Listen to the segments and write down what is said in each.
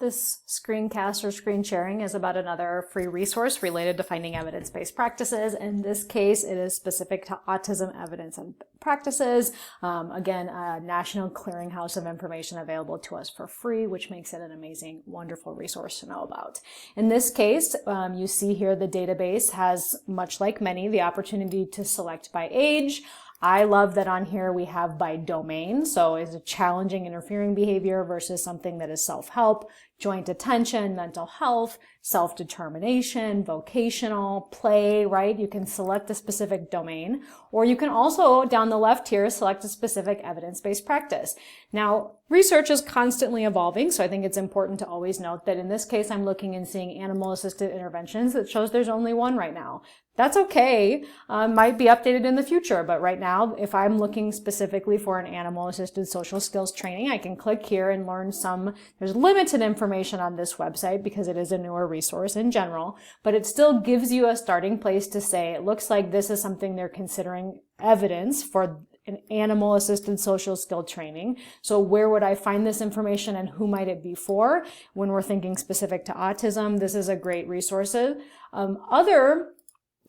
This screencast or screen sharing is about another free resource related to finding evidence-based practices. In this case, it is specific to autism evidence and practices. Again, a national clearinghouse of information available to us for free, which makes it an amazing, wonderful resource to know about. In this case, you see here the database has, much like many, the opportunity to select by age. I love that on here we have by domain. So is it challenging interfering behavior versus something that is self-help, joint attention, mental health, self-determination, vocational, play, right? You can select a specific domain, or you can also, down the left here, select a specific evidence-based practice. Now, research is constantly evolving, so I think it's important to always note that in this case, I'm looking and seeing animal-assisted interventions that shows there's only one right now. That's okay. Might be updated in the future, but right now, if I'm looking specifically for an animal-assisted social skills training, I can click here and learn some. There's limited information on this website because it is a newer resource in general, but it still gives you a starting place to say, it looks like this is something they're considering evidence for an animal-assisted social skill training. So where would I find this information and who might it be for? When we're thinking specific to autism, this is a great resource.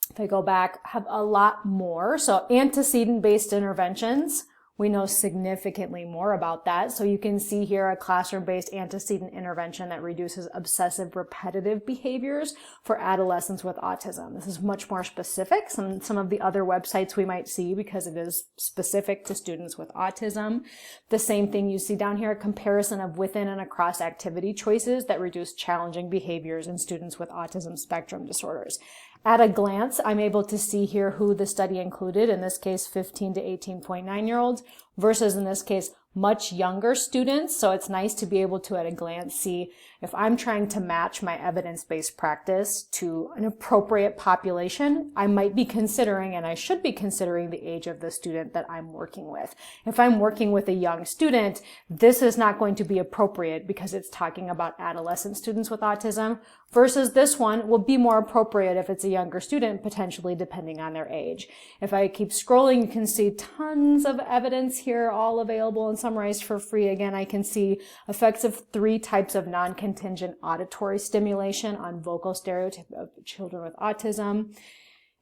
If I go back, have a lot more. So antecedent-based interventions, we know significantly more about that. So you can see here a classroom-based antecedent intervention that reduces obsessive repetitive behaviors for adolescents with autism. This is much more specific than some of the other websites we might see because it is specific to students with autism. The same thing you see down here, a comparison of within and across activity choices that reduce challenging behaviors in students with autism spectrum disorders. At a glance, I'm able to see here who the study included, in this case 15 to 18.9-year-olds, versus in this case much younger students. So it's nice to be able to at a glance see if I'm trying to match my evidence-based practice to an appropriate population, I might be considering, and I should be considering, the age of the student that I'm working with. If I'm working with a young student, this is not going to be appropriate because it's talking about adolescent students with autism, versus this one will be more appropriate if it's a younger student, potentially depending on their age. If I keep scrolling, you can see tons of evidence here, all available and summarized for free. Again, I can see effects of 3 types of non-contingent auditory stimulation on vocal stereotype of children with autism,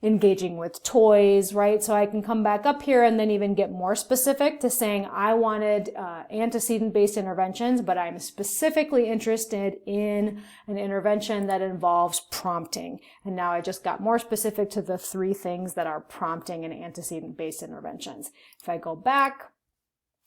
engaging with toys, right? So I can come back up here and then even get more specific to saying I wanted antecedent-based interventions, but I'm specifically interested in an intervention that involves prompting. And now I just got more specific to the 3 things that are prompting and antecedent-based interventions. If I go back,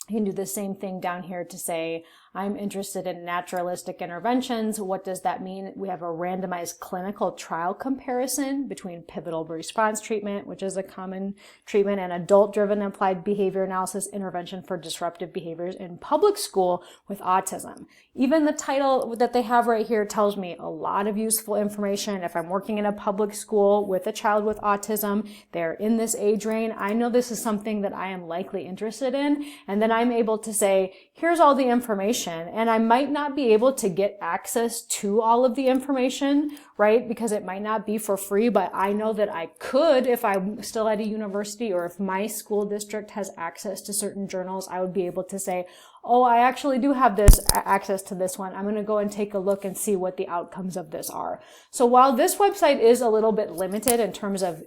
I can do the same thing down here to say, I'm interested in naturalistic interventions. What does that mean? We have a randomized clinical trial comparison between pivotal response treatment, which is a common treatment, and adult-driven applied behavior analysis intervention for disruptive behaviors in public school with autism. Even the title that they have right here tells me a lot of useful information. If I'm working in a public school with a child with autism, they're in this age range, I know this is something that I am likely interested in, and then I'm able to say, here's all the information. And I might not be able to get access to all of the information, right? Because it might not be for free, but I know that I could if I'm still at a university or if my school district has access to certain journals, I would be able to say, oh, I actually do have this access to this one. I'm going to go and take a look and see what the outcomes of this are. So while this website is a little bit limited in terms of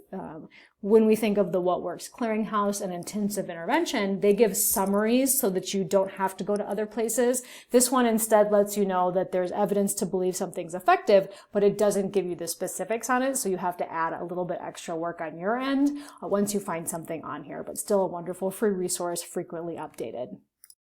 when we think of the What Works Clearinghouse and intensive intervention, they give summaries so that you don't have to go to other places. This one instead lets you know that there's evidence to believe something's effective, but it doesn't give you the specifics on it, so you have to add a little bit extra work on your end once you find something on here, but still a wonderful free resource, frequently updated.